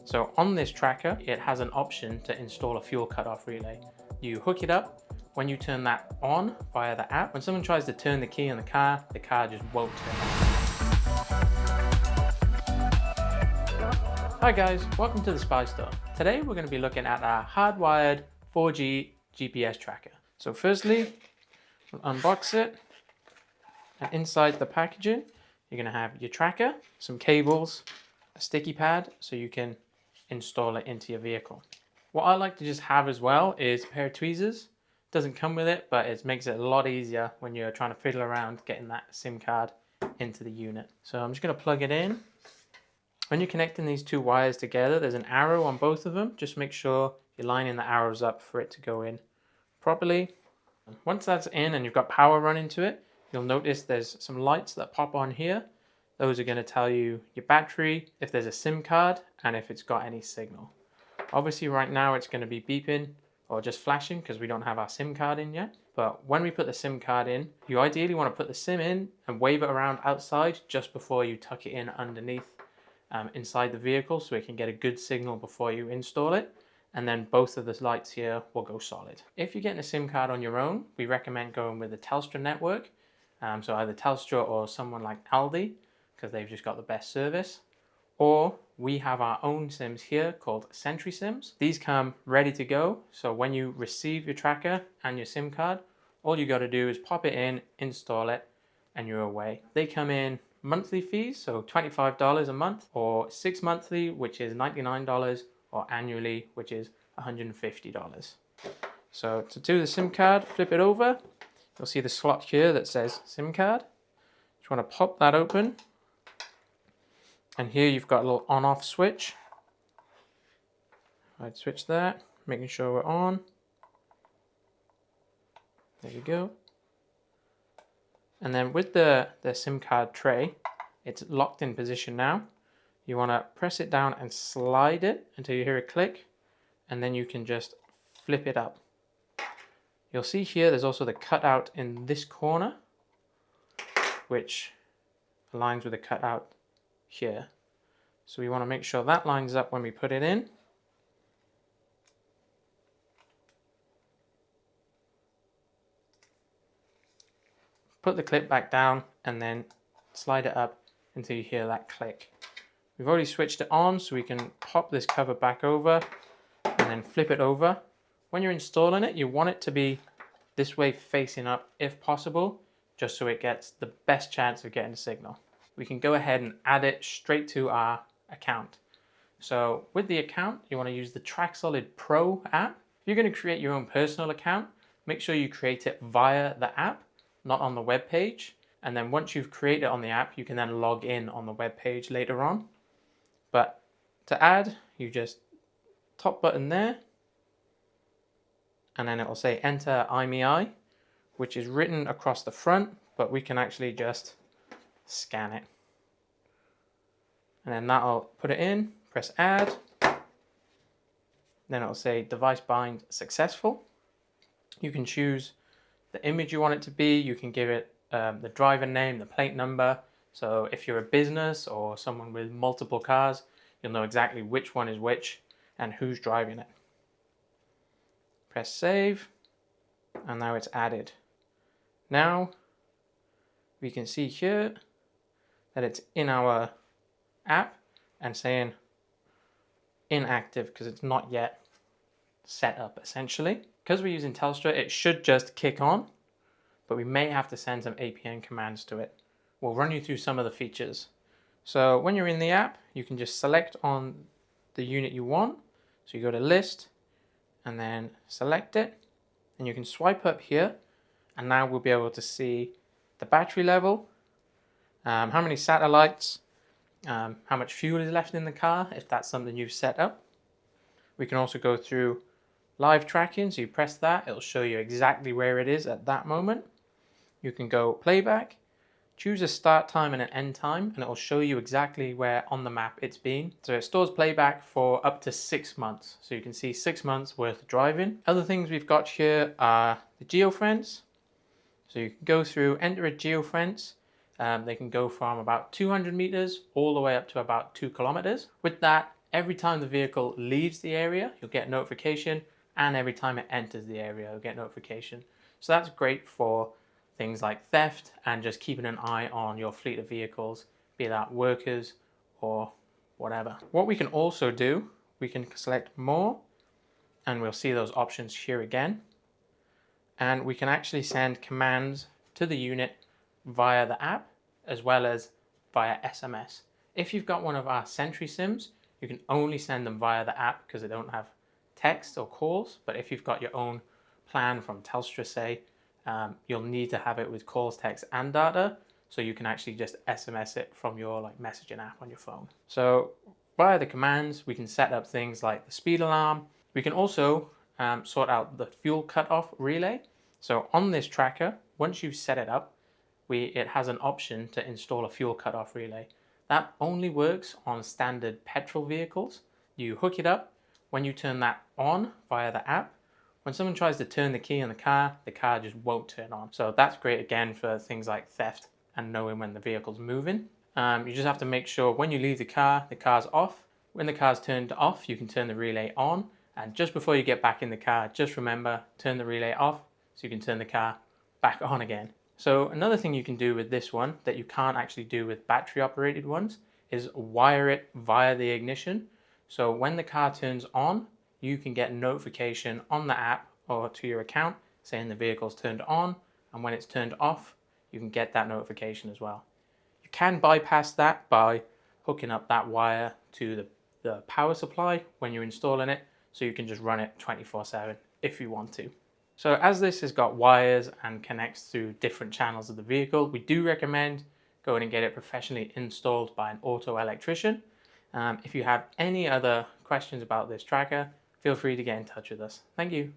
So on this tracker, it has an option to install a fuel cutoff relay. You hook it up. When you turn that on via the app, when someone tries to turn the key in the car just won't turn on. Hi guys, welcome to the Spy Store. Today we're going to be looking at our hardwired 4G GPS tracker. So firstly, we'll unbox it. And inside the packaging, you're going to have your tracker, some cables, a sticky pad so you can install it into your vehicle. What I like to just have as well is a pair of tweezers. Doesn't come with it, but it makes it a lot easier when you're trying to fiddle around getting that SIM card into the unit. So I'm just going to plug it in. When you're connecting these two wires together, there's an arrow on both of them. Just make sure you're lining the arrows up for it to go in properly. Once that's in and you've got power running to it, you'll notice there's some lights that pop on here. Those are going to tell you your battery, if there's a SIM card, and if it's got any signal. Obviously right now it's going to be beeping or just flashing because we don't have our SIM card in yet. But when we put the SIM card in, you ideally want to put the SIM in and wave it around outside just before you tuck it in underneath inside the vehicle so it can get a good signal before you install it. And then both of the lights here will go solid. If you're getting a SIM card on your own, we recommend going with the Telstra network. So either Telstra or someone like Aldi, because they've just got the best service. Or we have our own SIMs here called Sentry SIMs. These come ready to go. So when you receive your tracker and your SIM card, all you got to do is pop it in, install it, and you're away. They come in monthly fees, so $25 a month, or 6 monthly, which is $99, or annually, which is $150. So to do the SIM card, flip it over. You'll see the slot here that says SIM card. Just want to pop that open. And here you've got a little on-off switch. I'd switch that, making sure we're on. There you go. And then with the SIM card tray, it's locked in position now. You want to press it down and slide it until you hear a click, and then you can just flip it up. You'll see here there's also the cutout in this corner, which aligns with the cutout here. So we want to make sure that lines up when we put it in. Put the clip back down and then slide it up until you hear that click. We've already switched it on, so we can pop this cover back over and then flip it over. When you're installing it, you want it to be this way facing up if possible, just so it gets the best chance of getting a signal. We can go ahead and add it straight to our account. So with the account, you want to use the Tracksolid Pro app. If you're going to create your own personal account, make sure you create it via the app, not on the web page. And then once you've created it on the app, you can then log in on the web page later on. But to add, you just top button there, and then it will say enter IMEI, which is written across the front, but we can actually just scan it. And then that'll put it in, press add. Then it'll say device bind successful. You can choose the image you want it to be. You can give it the driver name, the plate number. So if you're a business or someone with multiple cars, you'll know exactly which one is which and who's driving it. Press save, and now it's added. Now we can see here that it's in our app and saying inactive because it's not yet set up essentially. Because we're using Telstra, it should just kick on, but we may have to send some APN commands to it. We'll run you through some of the features. So when you're in the app, you can just select on the unit you want. So you go to list and then select it, and you can swipe up here, and now we'll be able to see the battery level, how many satellites, how much fuel is left in the car, if that's something you've set up. We can also go through live tracking, so you press that, it'll show you exactly where it is at that moment. You can go playback, choose a start time and an end time, and it will show you exactly where on the map it's been. So it stores playback for up to 6 months. So you can see 6 months worth of driving. Other things we've got here are the geofence. So you can go through, enter a geofence. They can go from about 200 meters all the way up to about 2 kilometers. With that, every time the vehicle leaves the area, you'll get notification, and every time it enters the area, you'll get notification. So that's great for things like theft and just keeping an eye on your fleet of vehicles, be that workers or whatever. What we can also do, we can select more, and we'll see those options here again. And we can actually send commands to the unit via the app as well as via SMS. If you've got one of our Sentry SIMs, you can only send them via the app because they don't have text or calls. But if you've got your own plan from Telstra, say, you'll need to have it with calls, text, and data. So you can actually just SMS it from your messaging app on your phone. So via the commands, we can set up things like the speed alarm. We can also sort out the fuel cutoff relay. So on this tracker, once you've set it up, it has an option to install a fuel cutoff relay. That only works on standard petrol vehicles. You hook it up. When you turn that on via the app, when someone tries to turn the key in the car just won't turn on. So that's great again for things like theft and knowing when the vehicle's moving. You just have to make sure when you leave the car's off. When the car's turned off, you can turn the relay on. And just before you get back in the car, just remember, turn the relay off so you can turn the car back on again. So another thing you can do with this one that you can't actually do with battery operated ones is wire it via the ignition. So when the car turns on, you can get notification on the app or to your account saying the vehicle's turned on, and when it's turned off, you can get that notification as well. You can bypass that by hooking up that wire to the power supply when you're installing it, so you can just run it 24/7 if you want to. So as this has got wires and connects through different channels of the vehicle, we do recommend going and get it professionally installed by an auto electrician. If you have any other questions about this tracker, feel free to get in touch with us. Thank you.